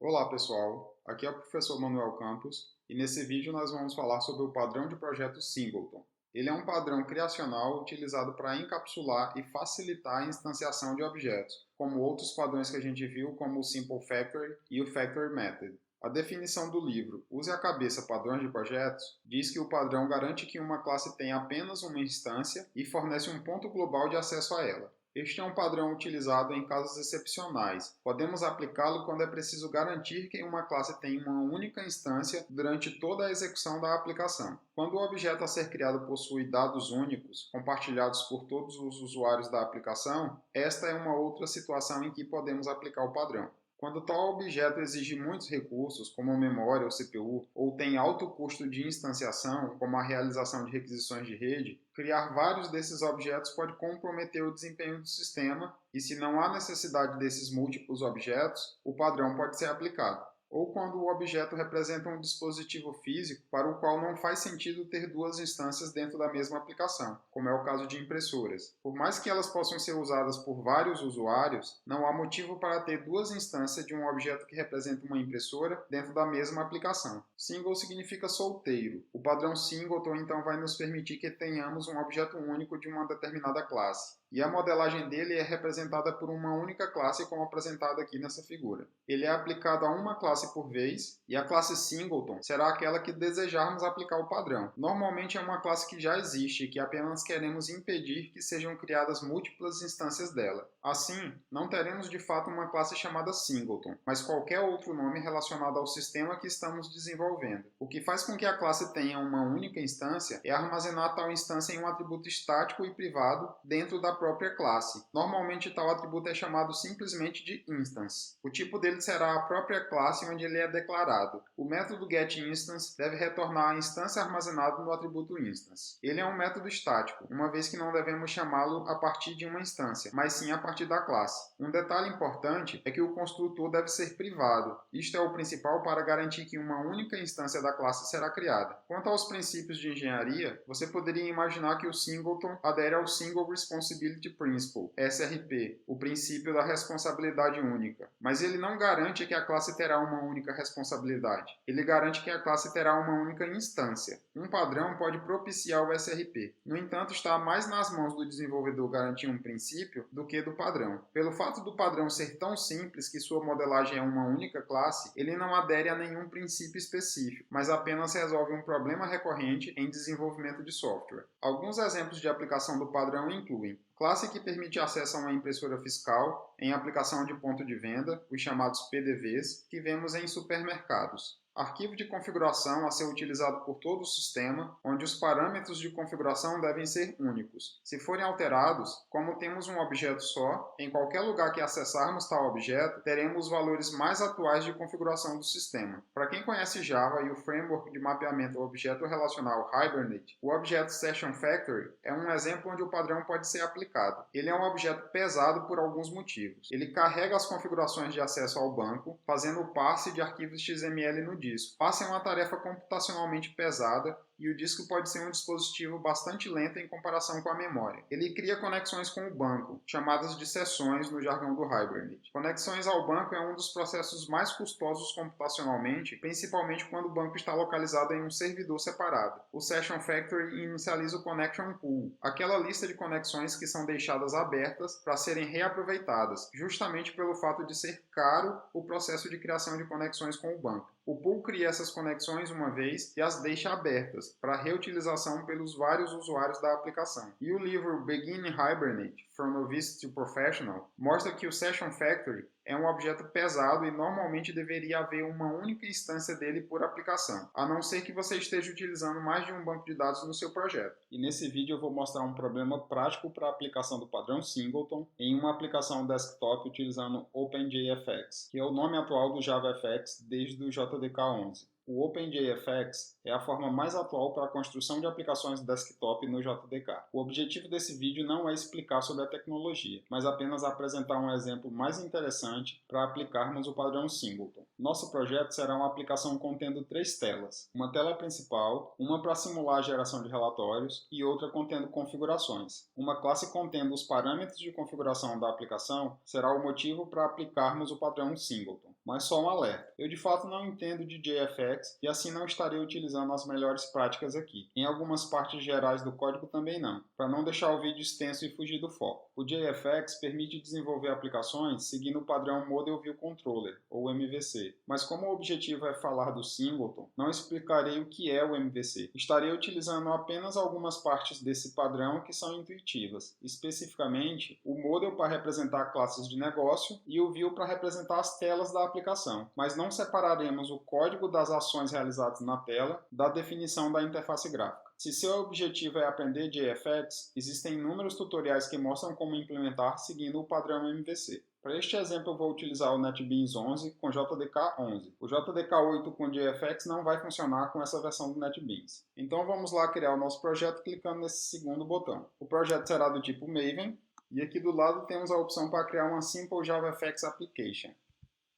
Olá pessoal, aqui é o professor Manuel Campos e nesse vídeo nós vamos falar sobre o padrão de projeto Singleton. Ele é um padrão criacional utilizado para encapsular e facilitar a instanciação de objetos, como outros padrões que a gente viu, como o Simple Factory e o Factory Method. A definição do livro Use a cabeça padrões de projetos diz que o padrão garante que uma classe tenha apenas uma instância e fornece um ponto global de acesso a ela. Este é um padrão utilizado em casos excepcionais. Podemos aplicá-lo quando é preciso garantir que uma classe tem uma única instância durante toda a execução da aplicação. Quando o objeto a ser criado possui dados únicos, compartilhados por todos os usuários da aplicação, esta é uma outra situação em que podemos aplicar o padrão. Quando tal objeto exige muitos recursos, como memória ou CPU, ou tem alto custo de instanciação, como a realização de requisições de rede, criar vários desses objetos pode comprometer o desempenho do sistema e, se não há necessidade desses múltiplos objetos, o padrão pode ser aplicado. Ou quando o objeto representa um dispositivo físico para o qual não faz sentido ter duas instâncias dentro da mesma aplicação, como é o caso de impressoras. Por mais que elas possam ser usadas por vários usuários, não há motivo para ter duas instâncias de um objeto que representa uma impressora dentro da mesma aplicação. Single significa solteiro. O padrão Singleton então vai nos permitir que tenhamos um objeto único de uma determinada classe. E a modelagem dele é representada por uma única classe, como apresentado aqui nessa figura. Ele é aplicado a uma classe por vez, e a classe Singleton será aquela que desejarmos aplicar o padrão. Normalmente é uma classe que já existe e que apenas queremos impedir que sejam criadas múltiplas instâncias dela. Assim, não teremos de fato uma classe chamada Singleton, mas qualquer outro nome relacionado ao sistema que estamos desenvolvendo. O que faz com que a classe tenha uma única instância é armazenar tal instância em um atributo estático e privado dentro da própria classe. Normalmente tal atributo é chamado simplesmente de instance. O tipo dele será a própria classe onde ele é declarado. O método getInstance deve retornar a instância armazenada no atributo instance. Ele é um método estático, uma vez que não devemos chamá-lo a partir de uma instância, mas sim a partir da classe. Um detalhe importante é que o construtor deve ser privado. Isto é o principal para garantir que uma única instância da classe será criada. Quanto aos princípios de engenharia, você poderia imaginar que o Singleton adere ao Single Responsibility Principle, SRP, o princípio da responsabilidade única. Mas ele não garante que a classe terá uma única responsabilidade. Ele garante que a classe terá uma única instância. Um padrão pode propiciar o SRP. No entanto, está mais nas mãos do desenvolvedor garantir um princípio do que do padrão. Pelo fato do padrão ser tão simples que sua modelagem é uma única classe, ele não adere a nenhum princípio específico, mas apenas resolve um problema recorrente em desenvolvimento de software. Alguns exemplos de aplicação do padrão incluem classe que permite acesso a uma impressora fiscal em aplicação de ponto de venda, os chamados PDVs, que vemos em supermercados. Arquivo de configuração a ser utilizado por todo o sistema, onde os parâmetros de configuração devem ser únicos. Se forem alterados, como temos um objeto só, em qualquer lugar que acessarmos tal objeto, teremos os valores mais atuais de configuração do sistema. Para quem conhece Java e o framework de mapeamento objeto relacional Hibernate, o objeto Session Factory é um exemplo onde o padrão pode ser aplicado. Ele é um objeto pesado por alguns motivos. Ele carrega as configurações de acesso ao banco, fazendo o parse de arquivos XML no disco. Passe é uma tarefa computacionalmente pesada e o disco pode ser um dispositivo bastante lento em comparação com a memória. Ele cria conexões com o banco, chamadas de sessões no jargão do Hibernate. Conexões ao banco é um dos processos mais custosos computacionalmente, principalmente quando o banco está localizado em um servidor separado. O Session Factory inicializa o Connection Pool, aquela lista de conexões que são deixadas abertas para serem reaproveitadas, justamente pelo fato de ser caro o processo de criação de conexões com o banco. O pool cria essas conexões uma vez e as deixa abertas para reutilização pelos vários usuários da aplicação. E o livro Begin Hibernate, From Novice to Professional, mostra que o Session Factory é um objeto pesado e normalmente deveria haver uma única instância dele por aplicação, a não ser que você esteja utilizando mais de um banco de dados no seu projeto. E nesse vídeo eu vou mostrar um problema prático para a aplicação do padrão Singleton em uma aplicação desktop utilizando OpenJFX, que é o nome atual do JavaFX desde o JDK11. O OpenJFX é a forma mais atual para a construção de aplicações desktop no JDK. O objetivo desse vídeo não é explicar sobre a tecnologia, mas apenas apresentar um exemplo mais interessante para aplicarmos o padrão Singleton. Nosso projeto será uma aplicação contendo 3 telas, uma tela principal, uma para simular a geração de relatórios e outra contendo configurações. Uma classe contendo os parâmetros de configuração da aplicação será o motivo para aplicarmos o padrão Singleton. mas só um alerta. Eu de fato não entendo de JFX e assim não estarei utilizando as melhores práticas aqui. Em algumas partes gerais do código também não, para não deixar o vídeo extenso e fugir do foco. O JFX permite desenvolver aplicações seguindo o padrão Model View Controller, ou MVC, mas como o objetivo é falar do singleton, não explicarei o que é o MVC. Estarei utilizando apenas algumas partes desse padrão que são intuitivas, especificamente o Model para representar classes de negócio e o View para representar as telas da aplicação, mas não separaremos o código das ações realizadas na tela da definição da interface gráfica. Se seu objetivo é aprender JFX, existem inúmeros tutoriais que mostram como implementar seguindo o padrão MVC. Para este exemplo, eu vou utilizar o NetBeans 11 com JDK 11. O JDK 8 com JFX não vai funcionar com essa versão do NetBeans. Então vamos lá criar o nosso projeto clicando nesse segundo botão. O projeto será do tipo Maven, e aqui do lado temos a opção para criar uma Simple JavaFX Application.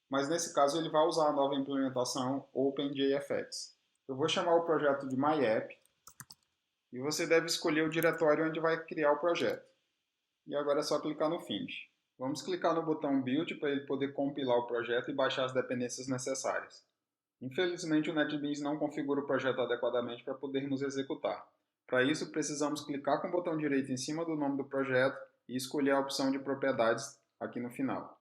Mas nesse caso ele vai usar a nova implementação OpenJFX. Eu vou chamar o projeto de MyApp, e você deve escolher o diretório onde vai criar o projeto. E agora é só clicar no Finish. Vamos clicar no botão Build para ele poder compilar o projeto e baixar as dependências necessárias. Infelizmente o NetBeans não configura o projeto adequadamente para podermos executar. Para isso precisamos clicar com o botão direito em cima do nome do projeto e escolher a opção de propriedades aqui no final.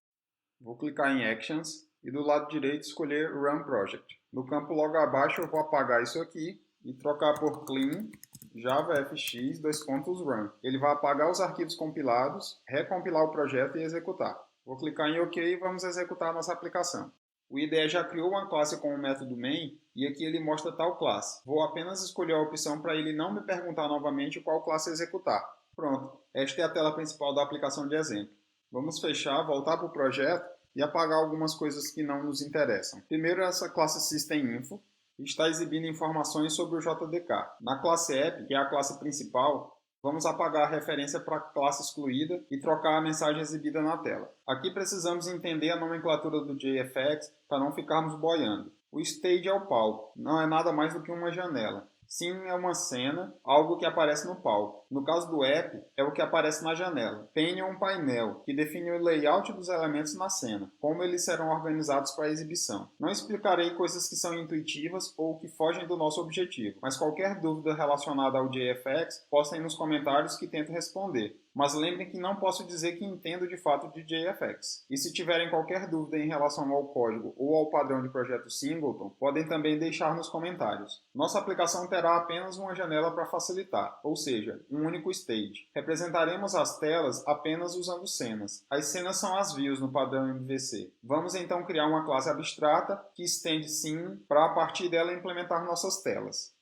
Vou clicar em Actions e do lado direito escolher Run Project. No campo logo abaixo eu vou apagar isso aqui e trocar por clean javafx::run. Ele vai apagar os arquivos compilados, recompilar o projeto e executar. Vou clicar em OK e vamos executar a nossa aplicação. O IDE já criou uma classe com o método main e aqui ele mostra tal classe. Vou apenas escolher a opção para ele não me perguntar novamente qual classe executar. Pronto, esta é a tela principal da aplicação de exemplo. Vamos fechar, voltar para o projeto e apagar algumas coisas que não nos interessam. Primeiro, essa classe SystemInfo está exibindo informações sobre o JDK. Na classe App, que é a classe principal, vamos apagar a referência para a classe excluída e trocar a mensagem exibida na tela. Aqui precisamos entender a nomenclatura do JFX para não ficarmos boiando. O stage é o palco, não é nada mais do que uma janela. Scene é uma cena, algo que aparece no palco. No caso do app, é o que aparece na janela. Pane é um painel, que define o layout dos elementos na cena, como eles serão organizados para a exibição. Não explicarei coisas que são intuitivas ou que fogem do nosso objetivo, mas qualquer dúvida relacionada ao JFX, postem nos comentários que tento responder. Mas lembrem que não posso dizer que entendo de fato de JFX. E se tiverem qualquer dúvida em relação ao código ou ao padrão de projeto Singleton, podem também deixar nos comentários. Nossa aplicação terá apenas uma janela para facilitar, ou seja, um único stage. Representaremos as telas apenas usando cenas. As cenas são as views no padrão MVC. Vamos então criar uma classe abstrata que estende Scene para a partir dela implementar nossas telas.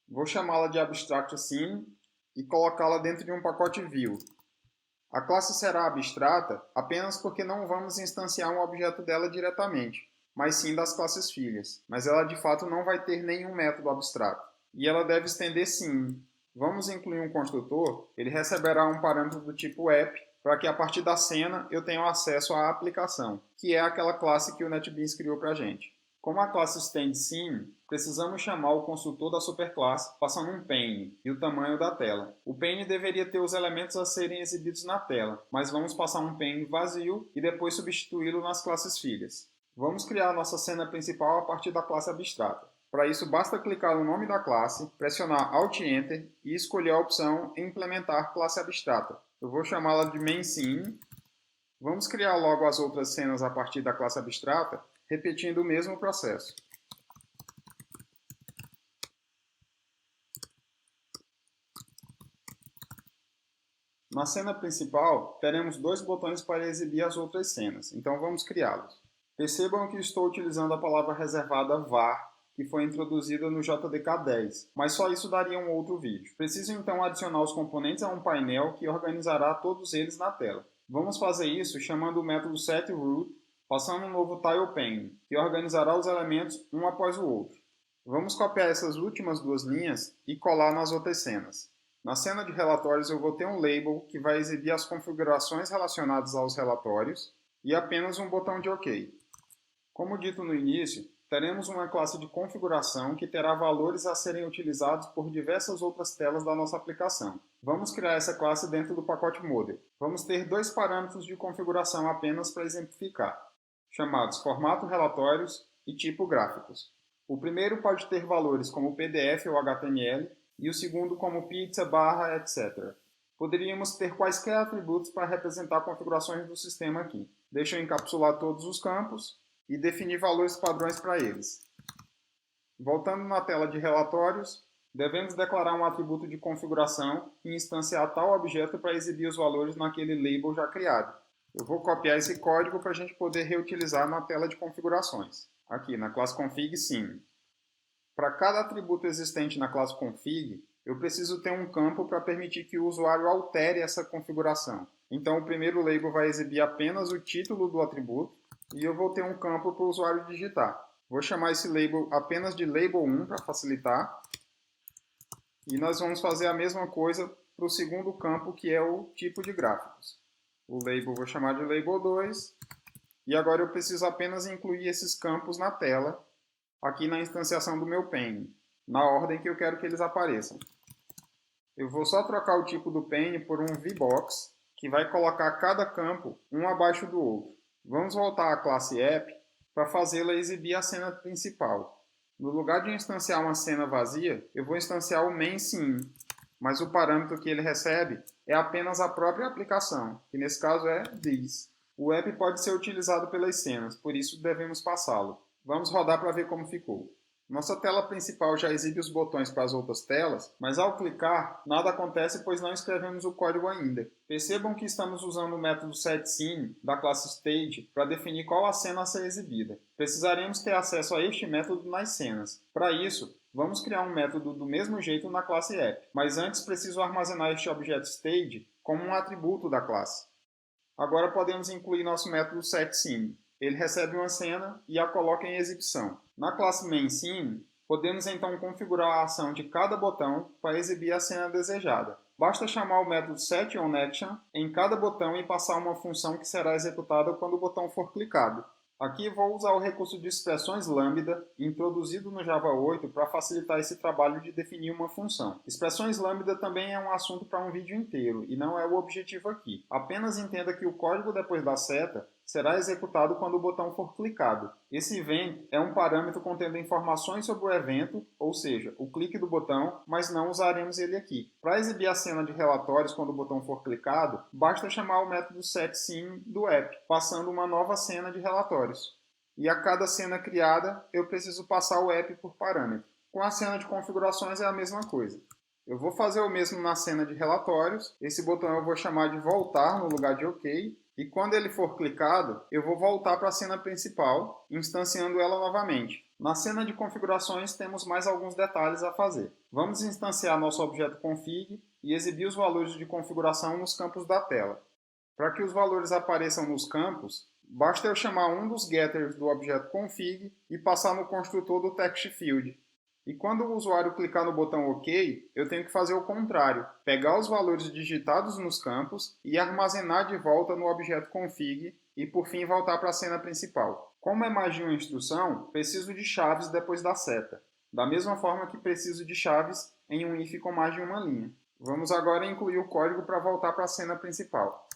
Vou chamá-la de Abstract Scene e colocá-la dentro de um pacote View. A classe será abstrata apenas porque não vamos instanciar um objeto dela diretamente, mas sim das classes filhas. Mas ela de fato não vai ter nenhum método abstrato. E ela deve estender sim. Vamos incluir um construtor, ele receberá um parâmetro do tipo app, para que a partir da cena eu tenha acesso à aplicação, que é aquela classe que o NetBeans criou para a gente. Como a classe StandScene, precisamos chamar o construtor da superclasse passando um pane e o tamanho da tela. O pane deveria ter os elementos a serem exibidos na tela, mas vamos passar um pane vazio e depois substituí-lo nas classes filhas. Vamos criar a nossa cena principal a partir da classe abstrata. Para isso, basta clicar no nome da classe, pressionar Alt Enter e escolher a opção Implementar classe abstrata. Eu vou chamá-la de MainScene. Vamos criar logo as outras cenas a partir da classe abstrata, repetindo o mesmo processo. Na cena principal, teremos dois botões para exibir as outras cenas, então vamos criá-los. Percebam que estou utilizando a palavra reservada var, que foi introduzida no JDK 10, mas só isso daria um outro vídeo. Preciso então adicionar os componentes a um painel que organizará todos eles na tela. Vamos fazer isso chamando o método setRoot, passando um novo tilePane, que organizará os elementos um após o outro. Vamos copiar essas últimas duas linhas e colar nas outras cenas. Na cena de relatórios eu vou ter um label que vai exibir as configurações relacionadas aos relatórios e apenas um botão de OK. Como dito no início, teremos uma classe de configuração que terá valores a serem utilizados por diversas outras telas da nossa aplicação. Vamos criar essa classe dentro do pacote Model. Vamos ter dois parâmetros de configuração apenas para exemplificar. chamados formato relatórios e tipo gráficos. O primeiro pode ter valores como PDF ou HTML e o segundo como pizza, barra, etc. Poderíamos ter quaisquer atributos para representar configurações do sistema aqui. Deixa eu encapsular todos os campos e definir valores padrões para eles. Voltando na tela de relatórios, devemos declarar um atributo de configuração e instanciar tal objeto para exibir os valores naquele label já criado. Eu vou copiar esse código para a gente poder reutilizar na tela de configurações, aqui na classe config sim. Para cada atributo existente na classe config, eu preciso ter um campo para permitir que o usuário altere essa configuração. Então o primeiro label vai exibir apenas o título do atributo e eu vou ter um campo para o usuário digitar. Vou chamar esse label apenas de label 1 para facilitar. E nós vamos fazer a mesma coisa para o segundo campo, que é o tipo de gráficos. O label vou chamar de label 2. E agora eu preciso apenas incluir esses campos na tela, aqui na instanciação do meu pane, na ordem que eu quero que eles apareçam. Eu vou só trocar o tipo do pane por um VBox, que vai colocar cada campo um abaixo do outro. Vamos voltar à classe app para fazê-la exibir a cena principal. No lugar de instanciar uma cena vazia, eu vou instanciar o main scene, mas o parâmetro que ele recebe é apenas a própria aplicação, que nesse caso é this. O app pode ser utilizado pelas cenas, por isso devemos passá-lo. Vamos rodar para ver como ficou. Nossa tela principal já exibe os botões para as outras telas, mas ao clicar, nada acontece pois não escrevemos o código ainda. Percebam que estamos usando o método setScene da classe Stage para definir qual a cena a ser exibida. Precisaremos ter acesso a este método nas cenas. Para isso, vamos criar um método do mesmo jeito na classe App, mas antes preciso armazenar este objeto Stage como um atributo da classe. Agora podemos incluir nosso método setScene. Ele recebe uma cena e a coloca em exibição. Na classe MainScene, podemos então configurar a ação de cada botão para exibir a cena desejada. Basta chamar o método setOnAction em cada botão e passar uma função que será executada quando o botão for clicado. Aqui vou usar o recurso de expressões lambda, introduzido no Java 8 para facilitar esse trabalho de definir uma função. Expressões lambda também é um assunto para um vídeo inteiro, e não é o objetivo aqui. Apenas entenda que o código depois da seta será executado quando o botão for clicado. Esse event é um parâmetro contendo informações sobre o evento, ou seja, o clique do botão, mas não usaremos ele aqui. Para exibir a cena de relatórios quando o botão for clicado, basta chamar o método setScene do app, passando uma nova cena de relatórios. E a cada cena criada, eu preciso passar o app por parâmetro. Com a cena de configurações é a mesma coisa. Eu vou fazer o mesmo na cena de relatórios. Esse botão eu vou chamar de voltar no lugar de OK. E quando ele for clicado, eu vou voltar para a cena principal, instanciando ela novamente. Na cena de configurações temos mais alguns detalhes a fazer. Vamos instanciar nosso objeto config e exibir os valores de configuração nos campos da tela. Para que os valores apareçam nos campos, basta eu chamar um dos getters do objeto config e passar no construtor do textField. E quando o usuário clicar no botão OK, eu tenho que fazer o contrário, pegar os valores digitados nos campos e armazenar de volta no objeto config e por fim voltar para a cena principal. Como é mais de uma instrução, preciso de chaves depois da seta, da mesma forma que preciso de chaves em um if com mais de uma linha. Vamos agora incluir o código para voltar para a cena principal.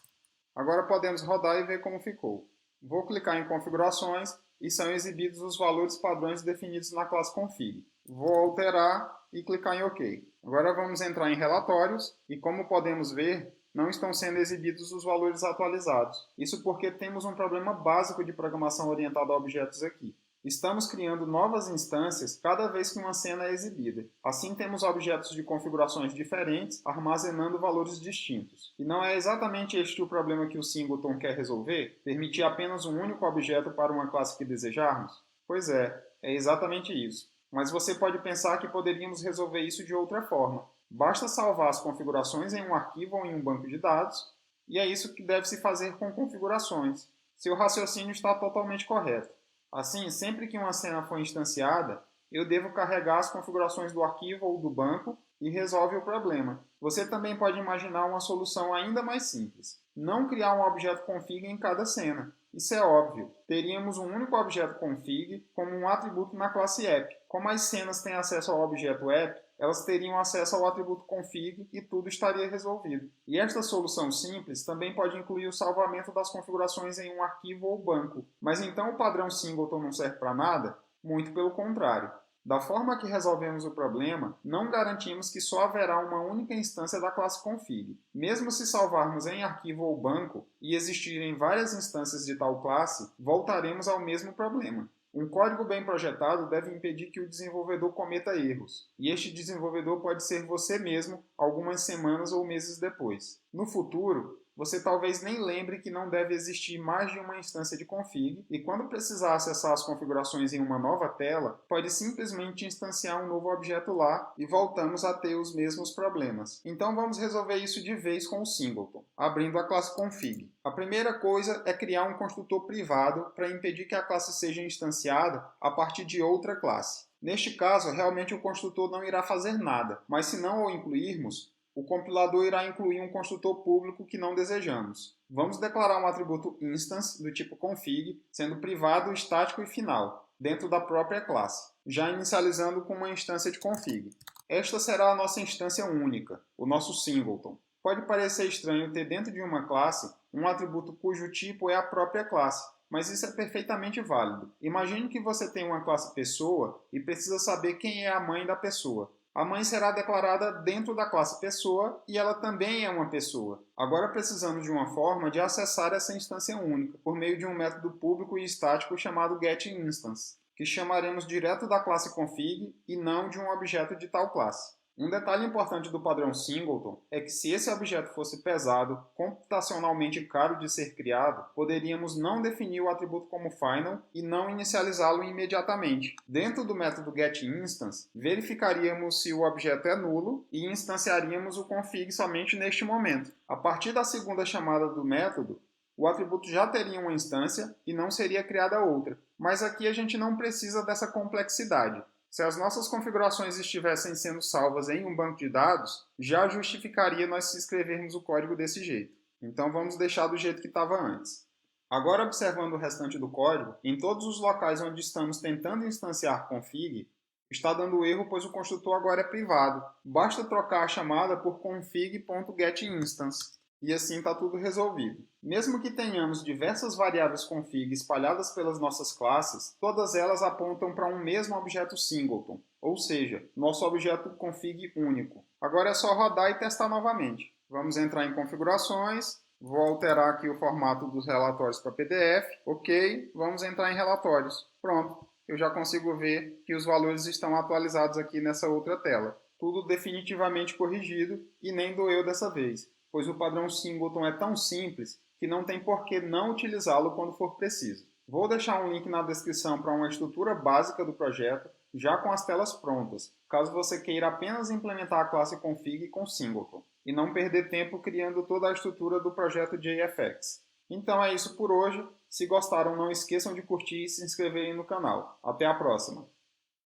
Agora podemos rodar e ver como ficou. Vou clicar em configurações e são exibidos os valores padrões definidos na classe config. Vou alterar e clicar em OK. Agora vamos entrar em relatórios e, como podemos ver, não estão sendo exibidos os valores atualizados. Isso porque temos um problema básico de programação orientada a objetos aqui. Estamos criando novas instâncias cada vez que uma cena é exibida. Assim temos objetos de configurações diferentes armazenando valores distintos. E não é exatamente este o problema que o Singleton quer resolver? Permitir apenas um único objeto para uma classe que desejarmos? Pois é exatamente isso. Mas você pode pensar que poderíamos resolver isso de outra forma. Basta salvar as configurações em um arquivo ou em um banco de dados, e é isso que deve se fazer com configurações. Seu raciocínio está totalmente correto. Assim, sempre que uma cena for instanciada, eu devo carregar as configurações do arquivo ou do banco e resolve o problema. Você também pode imaginar uma solução ainda mais simples. Não criar um objeto config em cada cena. Isso é óbvio. Teríamos um único objeto config como um atributo na classe app. Como as cenas têm acesso ao objeto app, elas teriam acesso ao atributo config e tudo estaria resolvido. E esta solução simples também pode incluir o salvamento das configurações em um arquivo ou banco. Mas então o padrão singleton não serve para nada? Muito pelo contrário. Da forma que resolvemos o problema, não garantimos que só haverá uma única instância da classe config. Mesmo se salvarmos em arquivo ou banco e existirem várias instâncias de tal classe, voltaremos ao mesmo problema. Um código bem projetado deve impedir que o desenvolvedor cometa erros, e este desenvolvedor pode ser você mesmo algumas semanas ou meses depois. No futuro, você talvez nem lembre que não deve existir mais de uma instância de config, e quando precisar acessar as configurações em uma nova tela, pode simplesmente instanciar um novo objeto lá e voltamos a ter os mesmos problemas. Então vamos resolver isso de vez com o singleton, abrindo a classe config. A primeira coisa é criar um construtor privado para impedir que a classe seja instanciada a partir de outra classe. Neste caso, realmente o construtor não irá fazer nada, mas se não o incluirmos, o compilador irá incluir um construtor público que não desejamos. Vamos declarar um atributo instance do tipo config, sendo privado, estático e final, dentro da própria classe, já inicializando com uma instância de config. Esta será a nossa instância única, o nosso singleton. Pode parecer estranho ter dentro de uma classe um atributo cujo tipo é a própria classe, mas isso é perfeitamente válido. Imagine que você tem uma classe pessoa e precisa saber quem é a mãe da pessoa. A mãe será declarada dentro da classe pessoa e ela também é uma pessoa. Agora precisamos de uma forma de acessar essa instância única, por meio de um método público e estático chamado getInstance, que chamaremos direto da classe config e não de um objeto de tal classe. Um detalhe importante do padrão singleton é que se esse objeto fosse pesado, computacionalmente caro de ser criado, poderíamos não definir o atributo como final e não inicializá-lo imediatamente. Dentro do método getInstance, verificaríamos se o objeto é nulo e instanciaríamos o config somente neste momento. A partir da segunda chamada do método, o atributo já teria uma instância e não seria criada outra. Mas aqui a gente não precisa dessa complexidade. Se as nossas configurações estivessem sendo salvas em um banco de dados, já justificaria nós escrevermos o código desse jeito. Então vamos deixar do jeito que estava antes. Agora, observando o restante do código, em todos os locais onde estamos tentando instanciar config, está dando erro pois o construtor agora é privado. Basta trocar a chamada por config.getInstance. E assim está tudo resolvido. Mesmo que tenhamos diversas variáveis config espalhadas pelas nossas classes, todas elas apontam para um mesmo objeto singleton, ou seja, nosso objeto config único. Agora é só rodar e testar novamente. Vamos entrar em configurações, vou alterar aqui o formato dos relatórios para PDF, ok, vamos entrar em relatórios. Pronto, eu já consigo ver que os valores estão atualizados aqui nessa outra tela. Tudo definitivamente corrigido e nem doeu dessa vez, pois o padrão singleton é tão simples que não tem por que não utilizá-lo quando for preciso. Vou deixar um link na descrição para uma estrutura básica do projeto, já com as telas prontas, caso você queira apenas implementar a classe config com singleton, e não perder tempo criando toda a estrutura do projeto JFX. Então é isso por hoje. Se gostaram, não esqueçam de curtir e se inscreverem no canal. Até a próxima!